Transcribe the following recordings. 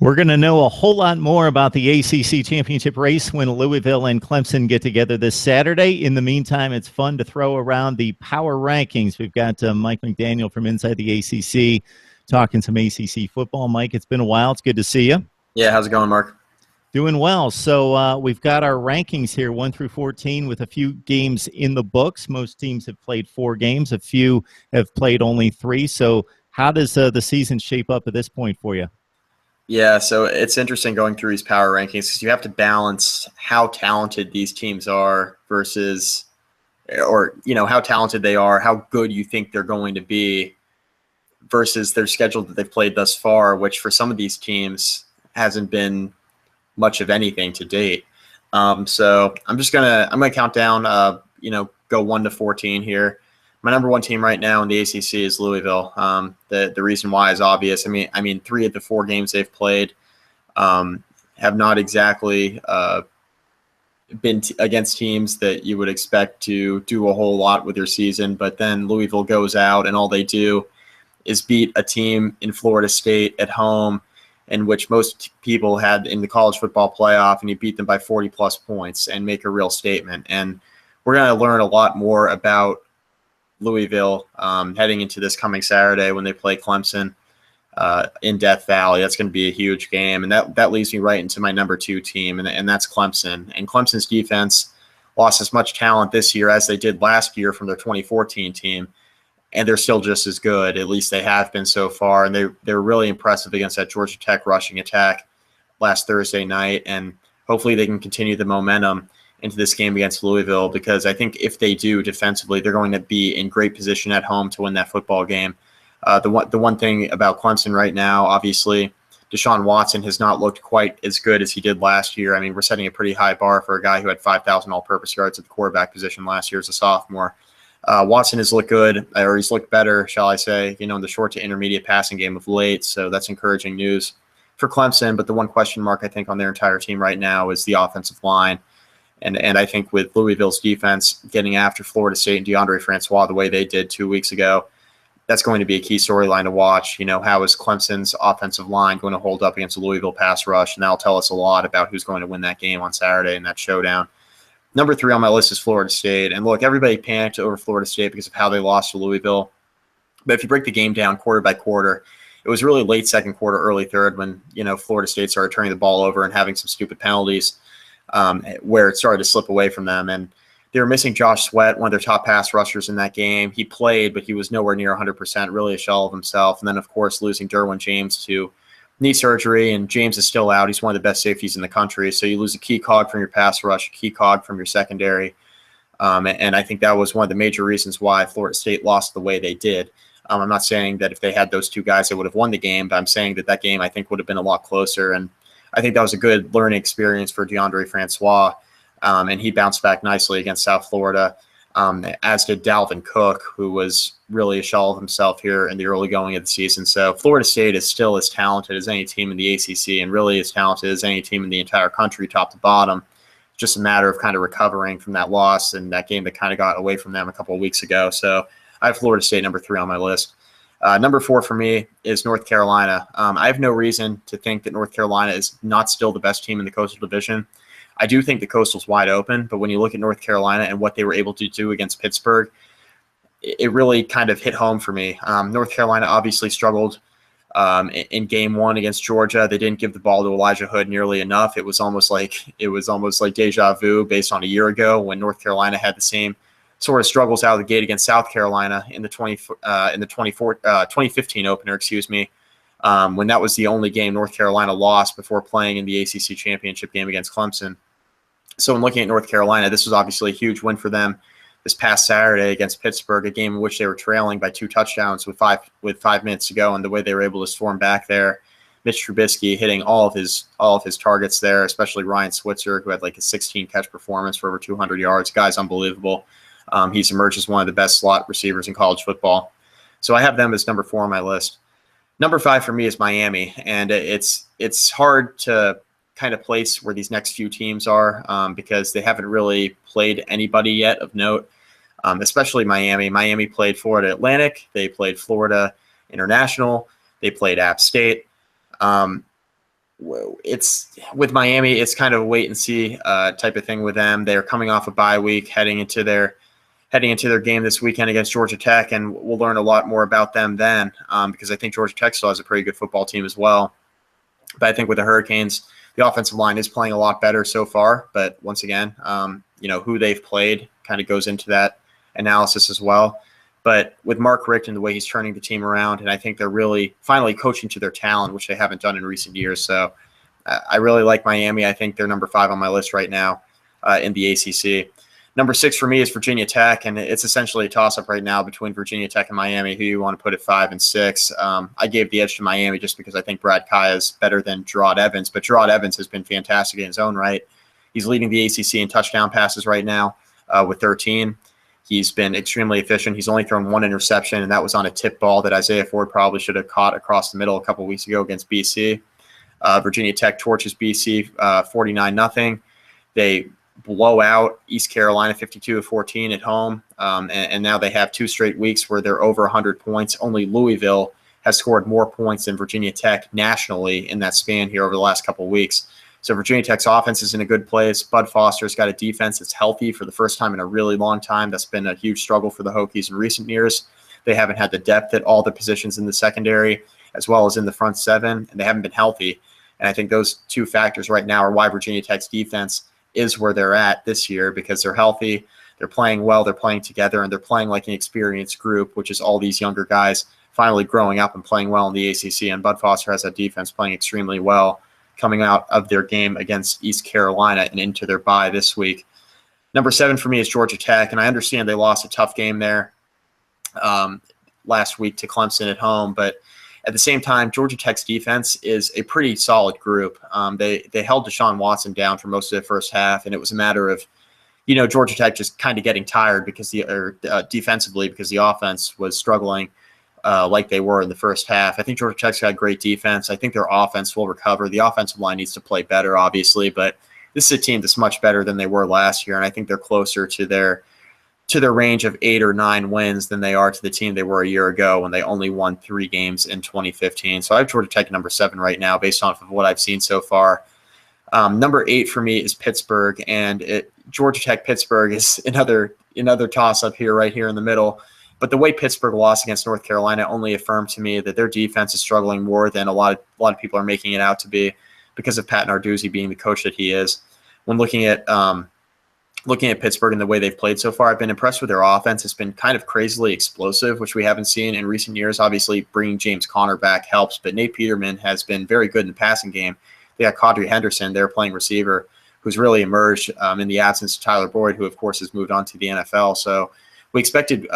We're going to know a whole lot more about the ACC championship race when Louisville and Clemson get together this Saturday. In the meantime, it's fun to throw around the power rankings. We've got Mike McDaniel from inside the ACC talking some ACC football. Mike, it's been a while. It's good to see you. Yeah, how's it going, Mark? Doing well. So we've got our rankings here, 1 through 14, with a few games in the books. Most teams have played 4 games. A few have played only 3. So how does the season shape up at this point for you? Yeah, so it's interesting going through these power rankings because you have to balance how talented these teams are versus, or, how talented they are, how good you think they're going to be versus their schedule that they've played thus far, which for some of these teams hasn't been much of anything to date. So I'm gonna count down, go 1 to 14 here. My number 1 team right now in the ACC is Louisville. The reason why is obvious. I mean, 3 of the 4 games they've played have not exactly been against teams that you would expect to do a whole lot with their season. But then Louisville goes out and all they do is beat a team in Florida State at home, in which most people had in the college football playoff, and you beat them by 40-plus points and make a real statement. And we're going to learn a lot more about Louisville heading into this coming Saturday when they play Clemson in Death Valley. That's going to be a huge game, and that leads me right into my number 2 team, and that's Clemson. And Clemson's defense lost as much talent this year as they did last year from their 2014 team, and they're still just as good. At least they have been so far, and they're really impressive against that Georgia Tech rushing attack last Thursday night, and hopefully they can continue the momentum into this game against Louisville, because I think if they do defensively, they're going to be in great position at home to win that football game. The one thing about Clemson right now, obviously, Deshaun Watson has not looked quite as good as he did last year. I mean, we're setting a pretty high bar for a guy who had 5,000 all-purpose yards at the quarterback position last year as a sophomore. Watson has looked good, or he's looked better, shall I say, in the short to intermediate passing game of late, so that's encouraging news for Clemson. But the one question mark, I think, on their entire team right now is the offensive line. And I think with Louisville's defense getting after Florida State and DeAndre Francois the way they did 2 weeks ago, that's going to be a key storyline to watch. How is Clemson's offensive line going to hold up against the Louisville pass rush? And that'll tell us a lot about who's going to win that game on Saturday in that showdown. Number 3 on my list is Florida State. And look, everybody panicked over Florida State because of how they lost to Louisville. But if you break the game down quarter by quarter, it was really late second quarter, early third when, Florida State started turning the ball over and having some stupid penalties. Where it started to slip away from them. And they were missing Josh Sweat, one of their top pass rushers in that game. He played, but he was nowhere near 100%, really a shell of himself. And then, of course, losing Derwin James to knee surgery, and James is still out. He's one of the best safeties in the country. So you lose a key cog from your pass rush, a key cog from your secondary. And I think that was one of the major reasons why Florida State lost the way they did. I'm not saying that if they had those 2 guys, they would have won the game, but I'm saying that game, I think, would have been a lot closer. And I think that was a good learning experience for DeAndre Francois, and he bounced back nicely against South Florida, as did Dalvin Cook, who was really a shell of himself here in the early going of the season. So Florida State is still as talented as any team in the ACC, and really as talented as any team in the entire country, top to bottom. It's just a matter of kind of recovering from that loss and that game that kind of got away from them a couple of weeks ago. So I have Florida State number 3 on my list. Number 4 for me is North Carolina. I have no reason to think that North Carolina is not still the best team in the Coastal Division. I do think the Coastal's wide open, but when you look at North Carolina and what they were able to do against Pittsburgh, it really kind of hit home for me. North Carolina obviously struggled in game 1 against Georgia. They didn't give the ball to Elijah Hood nearly enough. It was almost like deja vu based on a year ago when North Carolina had the same sort of struggles out of the gate against South Carolina in the 2015 opener, when that was the only game North Carolina lost before playing in the ACC championship game against Clemson. So in looking at North Carolina, this was obviously a huge win for them this past Saturday against Pittsburgh, a game in which they were trailing by 2 touchdowns with 5 minutes to go, and the way they were able to storm back there. Mitch Trubisky hitting all of his targets there, especially Ryan Switzer, who had like a 16-catch performance for over 200 yards. Guy's unbelievable. He's emerged as one of the best slot receivers in college football. So I have them as number 4 on my list. Number 5 for me is Miami, and it's hard to kind of place where these next few teams are because they haven't really played anybody yet of note, especially Miami. Miami played Florida Atlantic. They played Florida International. They played App State. it's with Miami, it's kind of a wait and see type of thing with them. They're coming off a bye week, heading into their game this weekend against Georgia Tech, and we'll learn a lot more about them then, because I think Georgia Tech still has a pretty good football team as well. But I think with the Hurricanes, the offensive line is playing a lot better so far. But once again, who they've played kind of goes into that analysis as well. But with Mark Richt and the way he's turning the team around, and I think they're really finally coaching to their talent, which they haven't done in recent years. So I really like Miami. I think they're number 5 on my list right now in the ACC. Number 6 for me is Virginia Tech, and it's essentially a toss-up right now between Virginia Tech and Miami, who you want to put at 5 and 6. I gave the edge to Miami just because I think Brad Kaya is better than Gerard Evans, but Gerard Evans has been fantastic in his own right. He's leading the ACC in touchdown passes right now with 13. He's been extremely efficient. He's only thrown 1 interception, and that was on a tip ball that Isaiah Ford probably should have caught across the middle a couple weeks ago against BC. Virginia Tech torches BC 49-0. They blow out East Carolina 52-14 at home, and now they have 2 straight weeks where they're over 100 points. Only Louisville has scored more points than Virginia Tech nationally in that span here over the last couple of weeks. So Virginia Tech's offense is in a good place. Bud Foster's got a defense that's healthy for the first time in a really long time. That's been a huge struggle for the Hokies in recent years. They haven't had the depth at all the positions in the secondary as well as in the front 7, and they haven't been healthy. And I think those 2 factors right now are why Virginia Tech's defense is where they're at this year, because they're healthy, they're playing well, they're playing together, and they're playing like an experienced group, which is all these younger guys finally growing up and playing well in the ACC. And Bud Foster has that defense playing extremely well coming out of their game against East Carolina and into their bye this week. Number 7 for me is Georgia Tech, and I understand they lost a tough game there last week to Clemson at home, but at the same time, Georgia Tech's defense is a pretty solid group. They held Deshaun Watson down for most of the first half, and it was a matter of, Georgia Tech just kind of getting tired defensively because the offense was struggling like they were in the first half. I think Georgia Tech's got great defense. I think their offense will recover. The offensive line needs to play better, obviously, but this is a team that's much better than they were last year, and I think they're closer to their range of 8 or 9 wins than they are to the team they were a year ago when they only won 3 games in 2015. So I have Georgia Tech number 7 right now based off of what I've seen so far. Number 8 for me is Pittsburgh, and Georgia Tech-Pittsburgh is another toss-up right here in the middle. But the way Pittsburgh lost against North Carolina only affirmed to me that their defense is struggling more than a lot of people are making it out to be because of Pat Narduzzi being the coach that he is. When looking at Pittsburgh and the way they've played so far, I've been impressed with their offense. It's been kind of crazily explosive, which we haven't seen in recent years. Obviously, bringing James Conner back helps, but Nate Peterman has been very good in the passing game. They got Kadri Henderson, their playing receiver, who's really emerged in the absence of Tyler Boyd, who, of course, has moved on to the NFL. So we expected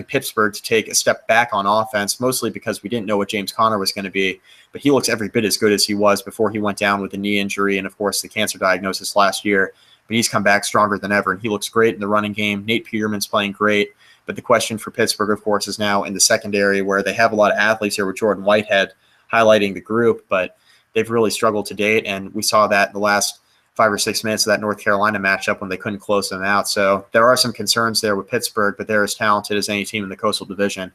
Pittsburgh to take a step back on offense, mostly because we didn't know what James Conner was going to be, but he looks every bit as good as he was before he went down with a knee injury and, of course, the cancer diagnosis last year. But he's come back stronger than ever, and he looks great in the running game. Nate Peterman's playing great, but the question for Pittsburgh, of course, is now in the secondary, where they have a lot of athletes here with Jordan Whitehead highlighting the group, but they've really struggled to date, and we saw that in the last 5 or 6 minutes of that North Carolina matchup when they couldn't close them out. So there are some concerns there with Pittsburgh, but they're as talented as any team in the Coastal Division.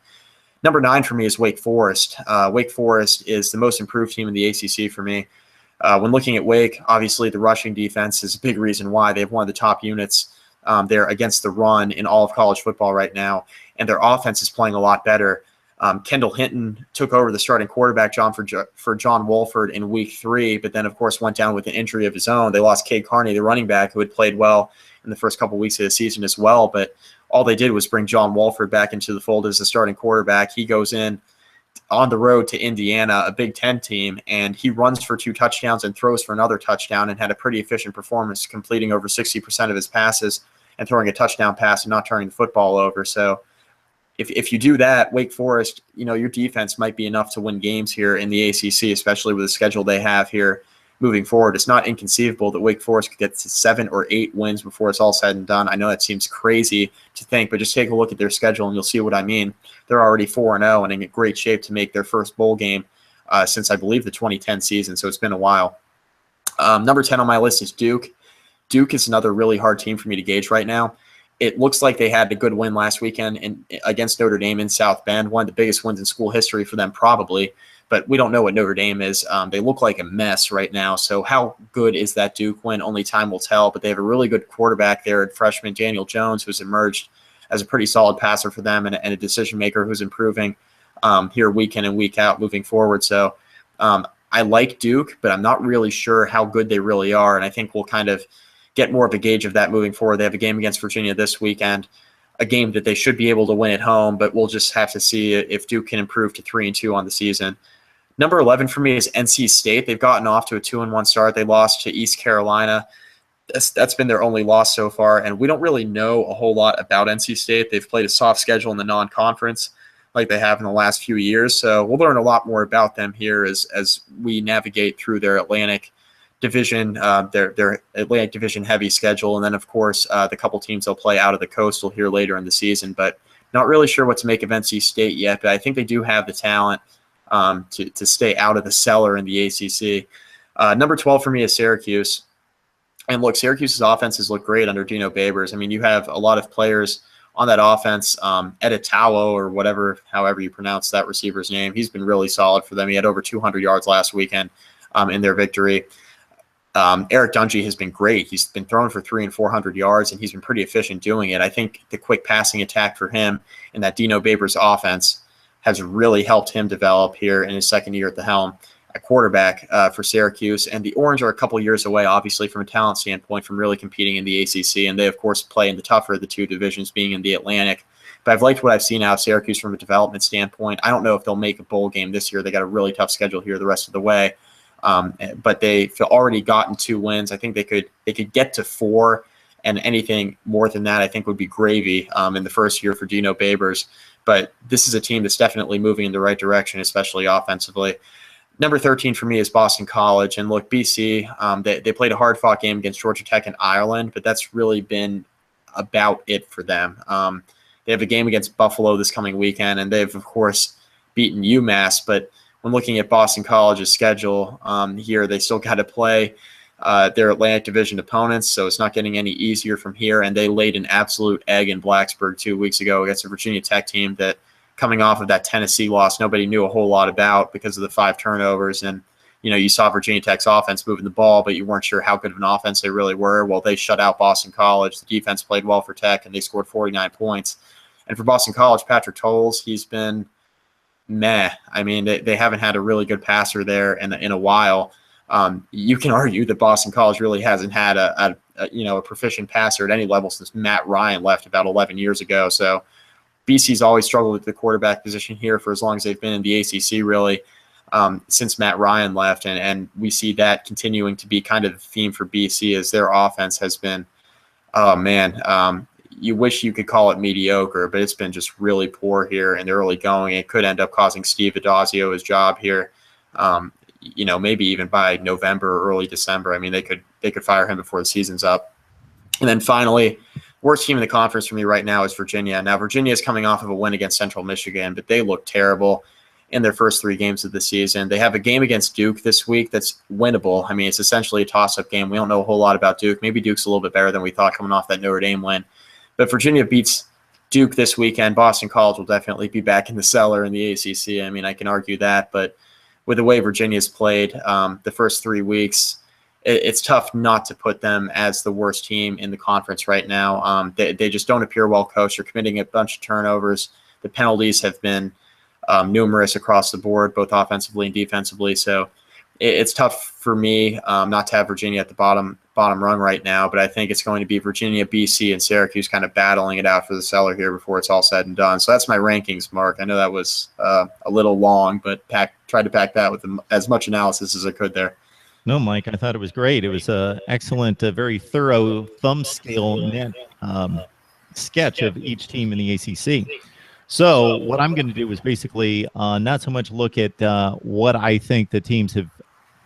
Number 9 for me is Wake Forest. Wake Forest is the most improved team in the ACC for me. When looking at Wake, obviously the rushing defense is a big reason why. They have one of the top units there against the run in all of college football right now, and their offense is playing a lot better. Kendall Hinton took over the starting quarterback for John Wolford in week 3, but then, of course, went down with an injury of his own. They lost Cade Carney, the running back, who had played well in the first couple weeks of the season as well, but all they did was bring John Wolford back into the fold as the starting quarterback. He goes in on the road to Indiana, a Big Ten team, and he runs for 2 touchdowns and throws for another touchdown and had a pretty efficient performance, completing over 60% of his passes and throwing a touchdown pass and not turning the football over. So if you do that, Wake Forest, your defense might be enough to win games here in the ACC, especially with the schedule they have here moving forward. It's not inconceivable that Wake Forest could get to 7 or 8 wins before it's all said and done. I know that seems crazy to think, but just take a look at their schedule and you'll see what I mean. They're already 4-0 and in great shape to make their first bowl game since, I believe, the 2010 season, so it's been a while. Number 10 on my list is Duke. Duke is another really hard team for me to gauge right now. It looks like they had a good win last weekend against Notre Dame in South Bend, one of the biggest wins in school history for them probably. but we don't know what Notre Dame is. They look like a mess right now. So how good is that Duke win? Only time will tell, but they have a really good quarterback there at freshman Daniel Jones, who's emerged as a pretty solid passer for them and a decision maker who's improving here week in and week out moving forward. So I like Duke, but I'm not really sure how good they really are. And I think we'll kind of get more of a gauge of that moving forward. They have a game against Virginia this weekend, a game that they should be able to win at home, but we'll just have to see if Duke can improve to 3-2 on the season. Number 11 for me is NC State. They've gotten off to a 2-1 start. They lost to East Carolina. That's been their only loss so far, and we don't really know a whole lot about NC State. They've played a soft schedule in the non-conference like they have in the last few years, so we'll learn a lot more about them here as we navigate through their Atlantic Division, their Atlantic Division heavy schedule, and then of course the couple teams they'll play out of the Coastal here later in the season. But not really sure what to make of NC State yet, but I think they do have the talent to stay out of the cellar in the ACC. Number 12 for me is Syracuse. And look, Syracuse's offenses look great under Dino Babers. I mean, you have a lot of players on that offense. Editawo or however you pronounce that receiver's name, he's been really solid for them. He had over 200 yards last weekend in their victory. Eric Dungy has been great. He's been throwing for 300 and 400 yards, and he's been pretty efficient doing it. I think the quick passing attack for him and that Dino Babers offense has really helped him develop here in his second year at the helm at quarterback for Syracuse. And the Orange are a couple years away, obviously, from a talent standpoint, from really competing in the ACC. And they, of course, play in the tougher of the two divisions, being in the Atlantic. But I've liked what I've seen out of Syracuse from a development standpoint. I don't know if they'll make a bowl game this year. They got a really tough schedule here the rest of the way. But they've already gotten 2 wins. I think they could get to 4, and anything more than that I think would be gravy in the first year for Dino Babers. But this is a team that's definitely moving in the right direction, especially offensively. Number 13 for me is Boston College. And look, BC, they played a hard-fought game against Georgia Tech in Ireland, but that's really been about it for them. They have a game against Buffalo this coming weekend, and they've, of course, beaten UMass, but when looking at Boston College's schedule here, they still got to play their Atlantic Division opponents, so it's not getting any easier from here. And they laid an absolute egg in Blacksburg 2 weeks ago against a Virginia Tech team that, coming off of that Tennessee loss, nobody knew a whole lot about because of the 5 turnovers. And, you saw Virginia Tech's offense moving the ball, but you weren't sure how good of an offense they really were. Well, they shut out Boston College. The defense played well for Tech, and they scored 49 points. And for Boston College, Patrick Tolles, he's been meh. I mean, they haven't had a really good passer there in a while. You can argue that Boston College really hasn't had a proficient passer at any level since Matt Ryan left about 11 years ago. So BC's always struggled with the quarterback position here for as long as they've been in the ACC, really, since Matt Ryan left. And we see that continuing to be kind of the theme for BC as their offense has been, you wish you could call it mediocre, but it's been just really poor here in the early going. It could end up costing Steve Adazio his job here, maybe even by November or early December. I mean, they could fire him before the season's up. And then finally, worst team in the conference for me right now is Virginia. Now, Virginia is coming off of a win against Central Michigan, but they look terrible in their first 3 games of the season. They have a game against Duke this week that's winnable. I mean, it's essentially a toss-up game. We don't know a whole lot about Duke. Maybe Duke's a little bit better than we thought coming off that Notre Dame win. But Virginia beats Duke this weekend. Boston College will definitely be back in the cellar in the ACC. I mean, I can argue that, but with the way Virginia's played the first 3 weeks, it's tough not to put them as the worst team in the conference right now. They just don't appear well coached. They're committing a bunch of turnovers. The penalties have been numerous across the board, both offensively and defensively. So it's tough for me not to have Virginia at the bottom rung right now, but I think it's going to be Virginia, BC, and Syracuse kind of battling it out for the cellar here before it's all said and done. So that's my rankings, Mark. I know that was a little long, but tried to pack that with as much analysis as I could there. No, Mike, I thought it was great. It was an excellent, very thorough thumb scale sketch of each team in the ACC. So what I'm going to do is basically not so much look at what I think the teams have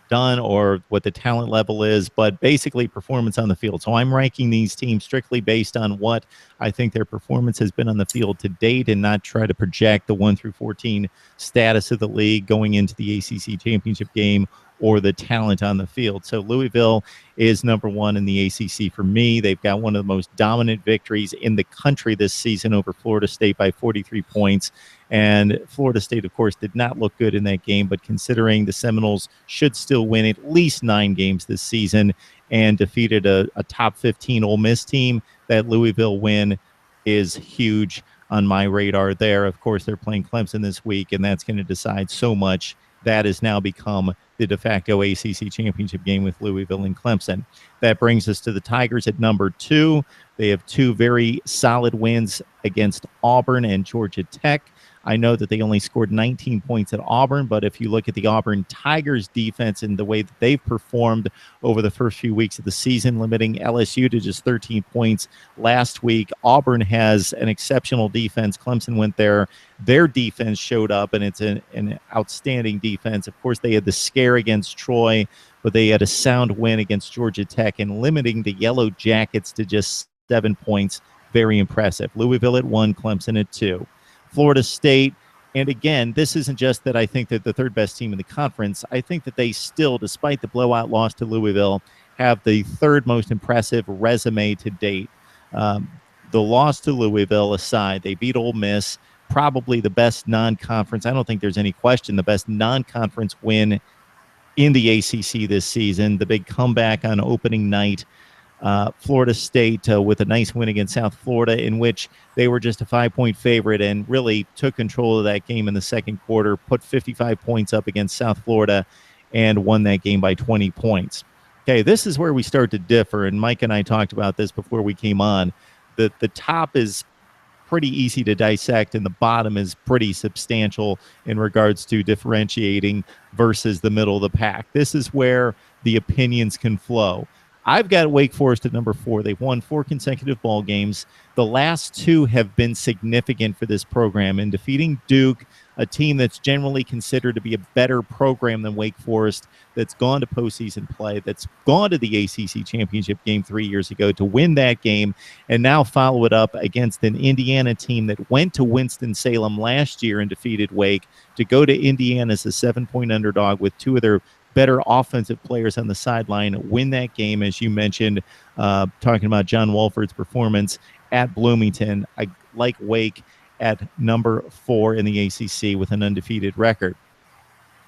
done or what the talent level is, but basically performance on the field. So I'm ranking these teams strictly based on what I think their performance has been on the field to date, and not try to project the 1 through 14 status of the league going into the ACC championship game or the talent on the field. So Louisville is number one in the ACC for me. They've got one of the most dominant victories in the country this season over Florida State by 43 points. And Florida State, of course, did not look good in that game, but considering the Seminoles should still win at least 9 games this season and defeated a top 15 Ole Miss team, that Louisville win is huge on my radar there. Of course, they're playing Clemson this week, and that's going to decide so much. That has now become the de facto ACC championship game with Louisville and Clemson. That brings us to the Tigers at number 2. They have 2 very solid wins against Auburn and Georgia Tech. I know that they only scored 19 points at Auburn, but if you look at the Auburn Tigers defense and the way that they've performed over the first few weeks of the season, limiting LSU to just 13 points last week, Auburn has an exceptional defense. Clemson went there. Their defense showed up, and it's an outstanding defense. Of course, they had the scare against Troy, but they had a sound win against Georgia Tech and limiting the Yellow Jackets to just 7 points. Very impressive. Louisville at 1, Clemson at 2. Florida State, and again, this isn't just that I think that the third best team in the conference. I think that they still, despite the blowout loss to Louisville, have the third most impressive resume to date. The loss to Louisville aside, they beat Ole Miss, probably the best non-conference. I don't think there's any question, the best non-conference win in the ACC this season. The big comeback on opening night. Florida State with a nice win against South Florida, in which they were just a 5-point favorite and really took control of that game in the second quarter, put 55 points up against South Florida, and won that game by 20 points. Okay, this is where we start to differ, and Mike and I talked about this before we came on. The top is pretty easy to dissect, and the bottom is pretty substantial in regards to differentiating versus the middle of the pack. This is where the opinions can flow. I've got Wake Forest at number 4. They've won 4 consecutive ball games. The last 2 have been significant for this program. In defeating Duke, a team that's generally considered to be a better program than Wake Forest, that's gone to postseason play, that's gone to the ACC championship game 3 years ago to win that game, and now follow it up against an Indiana team that went to Winston-Salem last year and defeated Wake, to go to Indiana as a 7-point underdog with 2 of their better offensive players on the sideline, win that game, as you mentioned, talking about John Walford's performance at Bloomington. I like Wake at number 4 in the ACC with an undefeated record.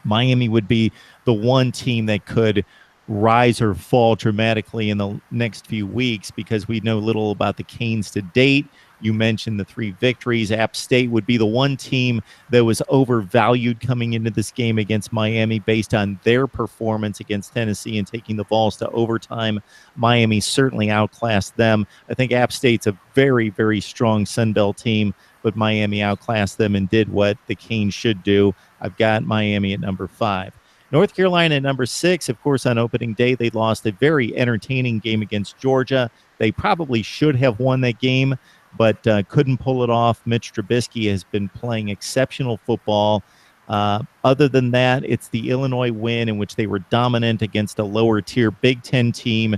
Miami would be the one team that could rise or fall dramatically in the next few weeks because we know little about the Canes to date. You mentioned the 3 victories. App State would be the one team that was overvalued coming into this game against Miami based on their performance against Tennessee and taking the Vols to overtime. Miami certainly outclassed them. I think App State's a very, very strong Sun Belt team, but Miami outclassed them and did what the Canes should do. I've got Miami at number 5. North Carolina at number 6, of course, on opening day, they lost a very entertaining game against Georgia. They probably should have won that game, but couldn't pull it off. Mitch Trubisky has been playing exceptional football. Other than that, it's the Illinois win in which they were dominant against a lower-tier Big Ten team.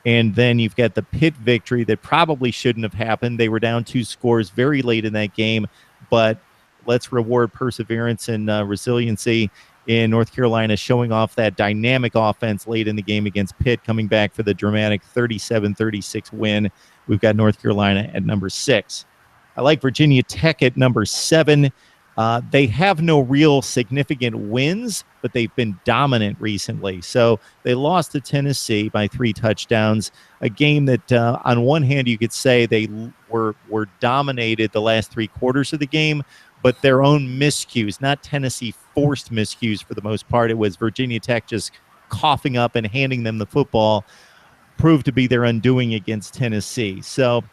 And then you've got the Pitt victory that probably shouldn't have happened. They were down 2 scores very late in that game, but let's reward perseverance and resiliency in North Carolina, showing off that dynamic offense late in the game against Pitt, coming back for the dramatic 37-36 win. We've got North Carolina at number 6. I like Virginia Tech at number 7. They have no real significant wins, but they've been dominant recently. So they lost to Tennessee by 3 touchdowns, a game that on one hand you could say they were dominated the last 3 quarters of the game, but their own miscues, not Tennessee forced miscues for the most part. It was Virginia Tech just coughing up and handing them the football, proved to be their undoing against Tennessee. So,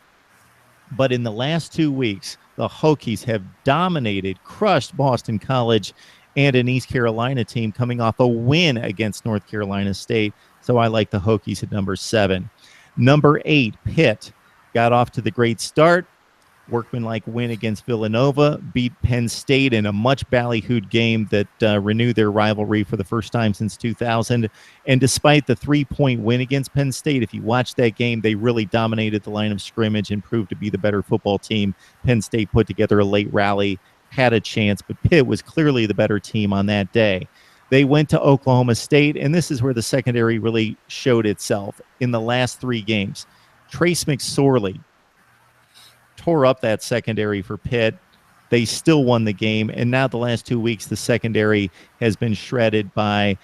but in the last 2 weeks, the Hokies have dominated, crushed Boston College and an East Carolina team coming off a win against North Carolina State. So I like the Hokies at number 7. Number 8, Pitt got off to the great start. Workmanlike win against Villanova, beat Penn State in a much ballyhooed game that renewed their rivalry for the first time since 2000. And despite the 3-point win against Penn State, if you watch that game, they really dominated the line of scrimmage and proved to be the better football team. Penn State put together a late rally, had a chance, but Pitt was clearly the better team on that day. They went to Oklahoma State, and this is where the secondary really showed itself in the last 3 games. Trace McSorley tore up that secondary for Pitt. They still won the game, and now the last 2 weeks, the secondary has been shredded by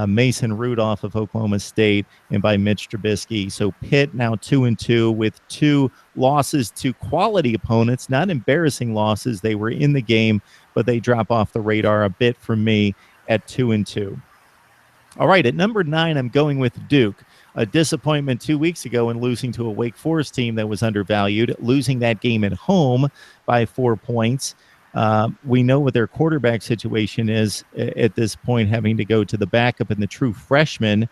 Mason Rudolph of Oklahoma State and by Mitch Trubisky. So Pitt now 2-2 with 2 losses to quality opponents, not embarrassing losses. They were in the game, but they drop off the radar a bit for me at 2-2. All right, at number 9, I'm going with Duke. A disappointment 2 weeks ago in losing to a Wake Forest team that was undervalued, losing that game at home by 4 points. We know what their quarterback situation is at this point, having to go to the backup and the true freshman.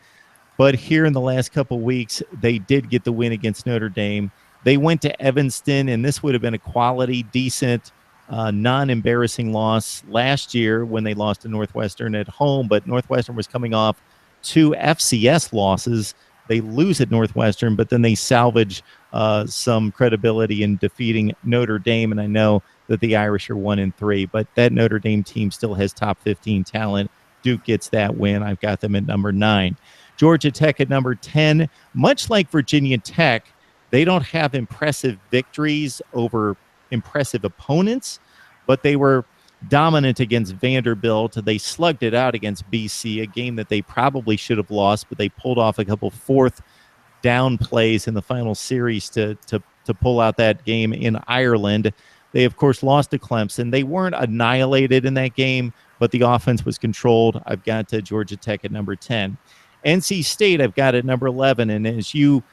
But here in the last couple weeks, they did get the win against Notre Dame. They went to Evanston, and this would have been a quality, decent, non-embarrassing loss last year when they lost to Northwestern at home. But Northwestern was coming off 2 FCS losses. They lose at Northwestern, but then they salvage some credibility in defeating Notre Dame. And I know that the Irish are 1-3, but that Notre Dame team still has top 15 talent. Duke gets that win. I've got them at number 9. Georgia Tech at number 10. Much like Virginia Tech, they don't have impressive victories over impressive opponents, but they were dominant against Vanderbilt. They slugged it out against BC, a game that they probably should have lost, but they pulled off a couple 4th down plays in the final series to pull out that game in Ireland. They, of course, lost to Clemson. They weren't annihilated in that game, but the offense was controlled. I've got Georgia Tech at number 10. NC State, I've got at number 11. And as you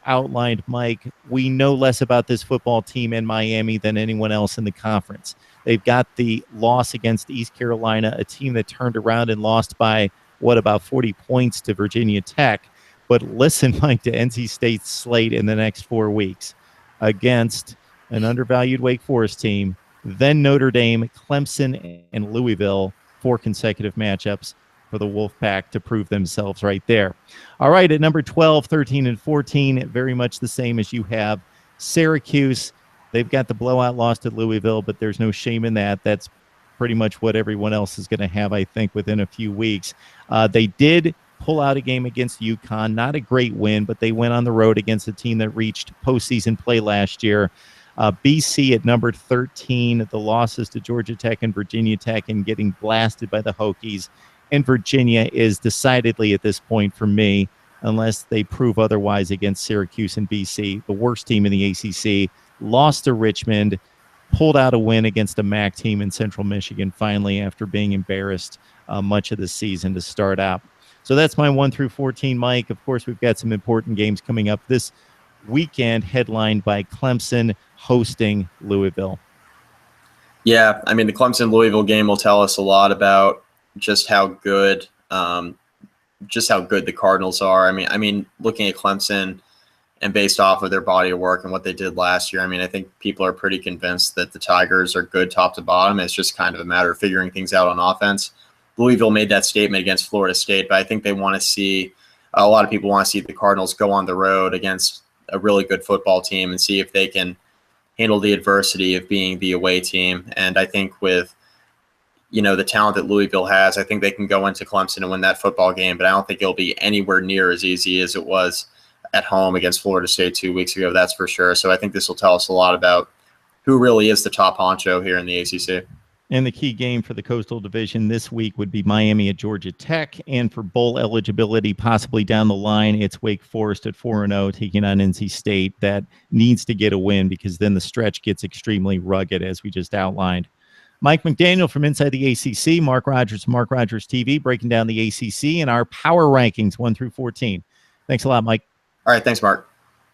outlined, Mike, we know less about this football team in Miami than anyone else in the conference. They've got the loss against East Carolina, a team that turned around and lost by, about 40 points to Virginia Tech. But listen, Mike, to NC State's slate in the next 4 weeks against an undervalued Wake Forest team, then Notre Dame, Clemson, and Louisville, 4 consecutive matchups for the Wolfpack to prove themselves right there. All right, at number 12, 13, and 14, very much the same as you have. Syracuse, they've got the blowout loss to Louisville, but there's no shame in that. That's pretty much what everyone else is going to have, I think, within a few weeks. They did pull out a game against UConn. Not a great win, but they went on the road against a team that reached postseason play last year. BC at number 13, the losses to Georgia Tech and Virginia Tech and getting blasted by the Hokies. And Virginia is decidedly at this point for me, unless they prove otherwise against Syracuse and BC, the worst team in the ACC, lost to Richmond, pulled out a win against a MAC team in Central Michigan finally after being embarrassed much of the season to start out. So that's my 1 through 14, Mike. Of course, we've got some important games coming up this weekend, headlined by Clemson hosting Louisville. Yeah, I mean, the Clemson-Louisville game will tell us a lot about just how good the Cardinals are. I mean, looking at Clemson and based off of their body of work and what they did last year, I mean, I think people are pretty convinced that the Tigers are good top to bottom. It's just kind of a matter of figuring things out on offense. Louisville made that statement against Florida State, but I think they want to see a lot of people want to see the Cardinals go on the road against a really good football team and see if they can handle the adversity of being the away team. And I think with the talent that Louisville has, I think they can go into Clemson and win that football game, but I don't think it'll be anywhere near as easy as it was at home against Florida State 2 weeks ago, that's for sure. So I think this will tell us a lot about who really is the top honcho here in the ACC. And the key game for the Coastal Division this week would be Miami at Georgia Tech. And for bowl eligibility, possibly down the line, it's Wake Forest at 4-0 taking on NC State. That needs to get a win because then the stretch gets extremely rugged, as we just outlined. Mike McDaniel from Inside the ACC, Mark Rogers, MarkRogersTV, breaking down the ACC and our power rankings 1 through 14. Thanks a lot, Mike. All right, thanks, Mark.